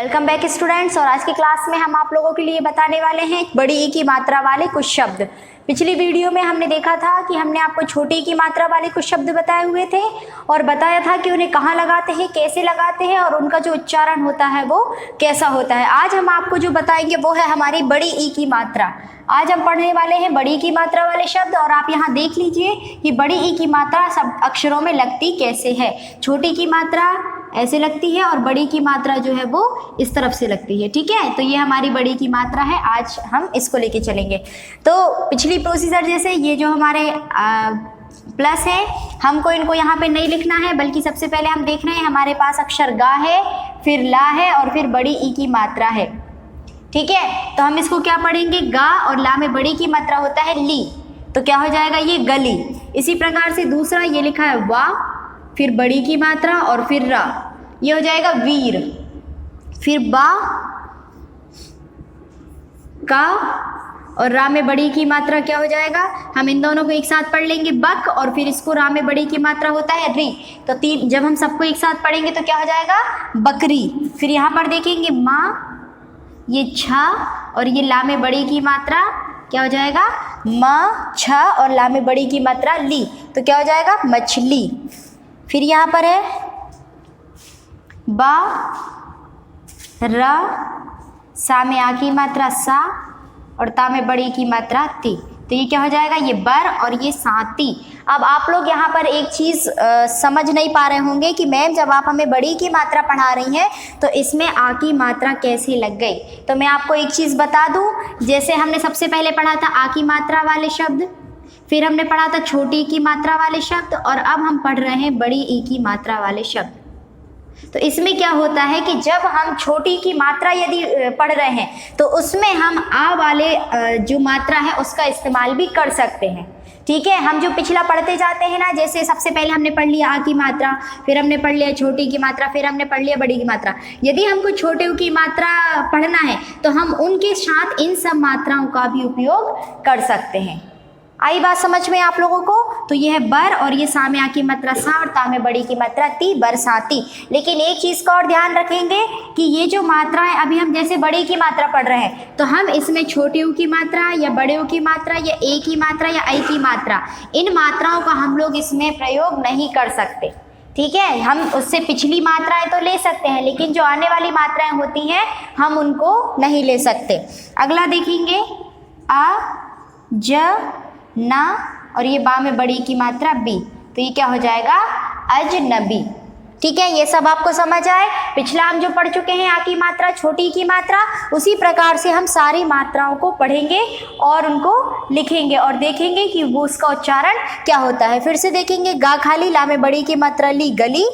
Welcome back students. और आज की क्लास में हम आप लोगों के लिए बताने वाले हैं बड़ी ई की मात्रा वाले कुछ शब्द। पिछली वीडियो में हमने देखा था कि हमने आपको छोटी ई की मात्रा वाले कुछ शब्द बताए हुए थे और बताया था कि उन्हें कहाँ लगाते हैं, कैसे लगाते हैं और उनका जो उच्चारण होता है वो कैसा होता है। आज हम आपको जो बताएंगे वो है हमारी बड़ी ई की मात्रा। आज हम पढ़ने वाले हैं बड़ी की मात्रा वाले शब्द। और आप यहाँ देख लीजिए कि बड़ी ई की मात्रा सब अक्षरों में लगती कैसे है। छोटी की मात्रा ऐसे लगती है और बड़ी की मात्रा जो है वो इस तरफ से लगती है। ठीक है, तो ये हमारी बड़ी की मात्रा है। आज हम इसको लेके चलेंगे। तो पिछली प्रोसीजर जैसे ये जो हमारे प्लस है, हमको इनको यहाँ पे नहीं लिखना है, बल्कि सबसे पहले हम देख रहे हैं हमारे पास अक्षर गा है, फिर ला है और फिर बड़ी ई की मात्रा है। ठीक है, तो हम इसको क्या पढ़ेंगे, गा और ला में बड़ी की मात्रा होता है ली, तो क्या हो जाएगा ये गली। इसी प्रकार से दूसरा ये लिखा है वा, फिर बड़ी की मात्रा और फिर रा, ये हो जाएगा वीर। फिर बा, का और रा में बड़ी की मात्रा क्या हो जाएगा, हम इन दोनों को एक साथ पढ़ लेंगे बक, और फिर इसको रा में बड़ी की मात्रा होता है री। तो तीन जब हम सबको एक साथ पढ़ेंगे तो क्या हो जाएगा बकरी। फिर यहाँ पर देखेंगे माँ, ये छा और ये ला में बड़ी की मात्रा क्या हो जाएगा म, छ और ला में बड़ी की मात्रा ली, तो क्या हो जाएगा मछली। फिर यहाँ पर है बा, रा, सा में आ की मात्रा सा और ता में बड़ी की मात्रा ती, तो ये क्या हो जाएगा ये बर और ये साती। अब आप लोग यहाँ पर एक चीज़ समझ नहीं पा रहे होंगे कि मैम जब आप हमें बड़ी की मात्रा पढ़ा रही हैं तो इसमें आ की मात्रा कैसे लग गई। तो मैं आपको एक चीज़ बता दूँ, जैसे हमने सबसे पहले पढ़ा था आ की मात्रा वाले शब्द, फिर हमने पढ़ा था छोटी की मात्रा वाले शब्द, और अब हम पढ़ रहे हैं बड़ी ई की मात्रा वाले शब्द। तो इसमें क्या होता है कि जब हम छोटी की मात्रा यदि पढ़ रहे हैं तो उसमें हम आ वाले जो मात्रा है उसका इस्तेमाल भी कर सकते हैं। ठीक है, हम जो पिछला पढ़ते जाते हैं ना, जैसे सबसे पहले हमने पढ़ लिया आ की मात्रा, फिर हमने पढ़ लिया छोटी की मात्रा, फिर हमने पढ़ लिया बड़ी की मात्रा। यदि हमको छोटे की मात्रा पढ़ना है तो हम उनके साथ इन सब मात्राओं का भी उपयोग कर सकते हैं। आई बात समझ में आप लोगों को। तो ये है बर और ये सा में आ की मात्रा सा और ता में बड़ी की मात्रा ती, बरसाती। लेकिन एक चीज़ का और ध्यान रखेंगे कि ये जो मात्रा है, अभी हम जैसे बड़ी की मात्रा पढ़ रहे हैं तो हम इसमें छोटी ऊ की मात्रा या बड़े ऊ की मात्रा या ए की मात्रा या आई की मात्रा, इन मात्राओं का हम लोग इसमें प्रयोग नहीं कर सकते। ठीक है, हम उससे पिछली मात्राएं तो ले सकते हैं लेकिन जो आने वाली मात्राएं होती हैं हम उनको नहीं ले सकते। अगला देखेंगे आ, ज, ना और ये बा में बड़ी की मात्रा बी, तो ये क्या हो जाएगा अजनबी। ठीक है, ये सब आपको समझ आए। पिछला हम जो पढ़ चुके हैं आ की मात्रा, छोटी की मात्रा, उसी प्रकार से हम सारी मात्राओं को पढ़ेंगे और उनको लिखेंगे और देखेंगे कि वो उसका उच्चारण क्या होता है। फिर से देखेंगे गा खाली, ला में बड़ी की मात्रा ली गली,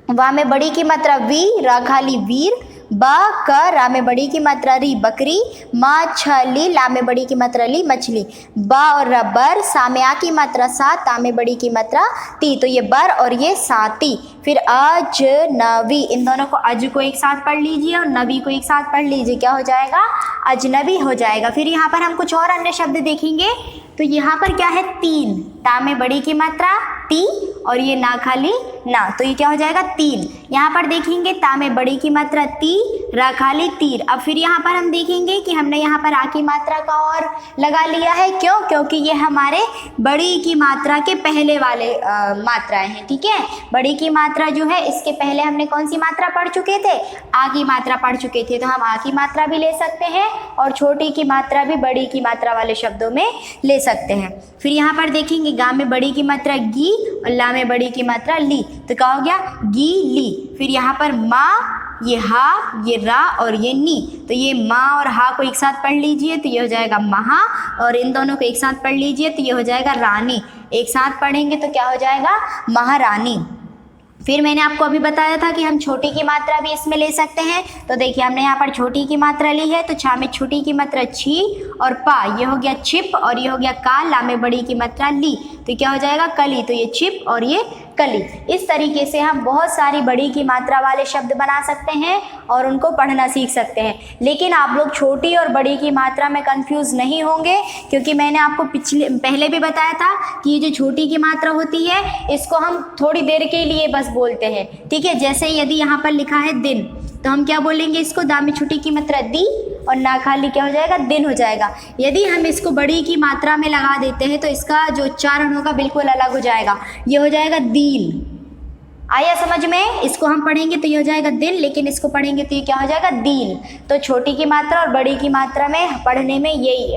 वा में बड़ी की मात्रा वी, रा खाली वीर, बा, क, रा में बड़ी की मात्रा री बकरी, मा, छ, ली, ला में बड़ी की मात्रा ली मछली, बा और रबर, सा में आ की मात्रा सा, ता में बड़ी की मात्रा ती, तो ये बर और ये साती। फिर अज, नवी, इन दोनों को अज को एक साथ पढ़ लीजिए और नवी को एक साथ पढ़ लीजिए, क्या हो जाएगा अजनबी हो जाएगा। फिर यहाँ पर हम कुछ और अन्य शब्द देखेंगे। तो यहाँ पर क्या है तीन, ता में बड़ी की मात्रा ती और ये ना खाली ना, तो ये क्या हो जाएगा तीन। यहाँ पर देखेंगे ता में बड़ी की मात्रा ती, रा खाली तीर। अब फिर यहाँ पर हम देखेंगे कि हमने यहाँ पर आ की मात्रा का और लगा लिया है, क्यों, क्योंकि ये हमारे बड़ी की मात्रा के पहले वाले मात्राएं हैं। ठीक है, बड़ी की मात्रा जो है इसके पहले हमने कौन सी मात्रा पढ़ चुके थे, आ की मात्रा पढ़ चुके थे, तो हम आ की मात्रा भी ले सकते हैं और छोटी की मात्रा भी बड़ी की मात्रा वाले शब्दों में ले सकते हैं। फिर यहाँ पर देखेंगे गा में बड़ी की मात्रा गी और ला में बड़ी की मात्रा ली, तो क्या हो गया गी ली। फिर यहाँ पर माँ, ये हा, ये रा और ये नी, तो ये माँ और हा को एक साथ पढ़ लीजिए तो ये हो जाएगा महा, और इन दोनों को एक साथ पढ़ लीजिए तो ये हो जाएगा रानी। एक साथ पढ़ेंगे तो क्या हो जाएगा महारानी। फिर मैंने आपको अभी बताया था कि हम छोटी की मात्रा भी इसमें ले सकते हैं। तो देखिए हमने यहाँ पर छोटी की मात्रा ली है, तो छा में छोटी की मात्रा छी और पा, ये हो गया छिप और ये हो गया का, ला में बड़ी की मात्रा ली, तो क्या हो जाएगा कली, तो ये छिप और ये कली। इस तरीके से हम बहुत सारी बड़ी की मात्रा वाले शब्द बना सकते हैं और उनको पढ़ना सीख सकते हैं। लेकिन आप लोग छोटी और बड़ी की मात्रा में कंफ्यूज नहीं होंगे, क्योंकि मैंने आपको पहले भी बताया था कि ये जो छोटी की मात्रा होती है इसको हम थोड़ी देर के लिए बस बोलते हैं। ठीक है, जैसे यदि यहाँ पर लिखा है दिन, तो हम क्या बोलेंगे इसको, दा में छोटी की मात्रा दी और ना खाली क्या हो जाएगा, दिन हो जाएगा। यदि हम इसको बड़ी की मात्रा में लगा देते हैं तो इसका जो उच्चारण होगा बिल्कुल अलग हो जाएगा, ये हो जाएगा दील। आया समझ में? इसको हम पढ़ेंगे तो ये हो जाएगा दिल, लेकिन इसको पढ़ेंगे तो ये क्या हो जाएगा, दील। तो छोटी की मात्रा और बड़ी की मात्रा में पढ़ने में यही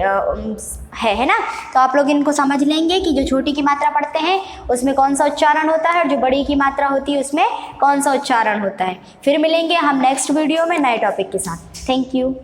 है ना। तो आप लोग इनको समझ लेंगे कि जो छोटी की मात्रा पढ़ते हैं उसमें कौन सा उच्चारण होता है और जो बड़ी की मात्रा होती है उसमें कौन सा उच्चारण होता है। फिर मिलेंगे हम नेक्स्ट वीडियो में नए टॉपिक के साथ। Thank you.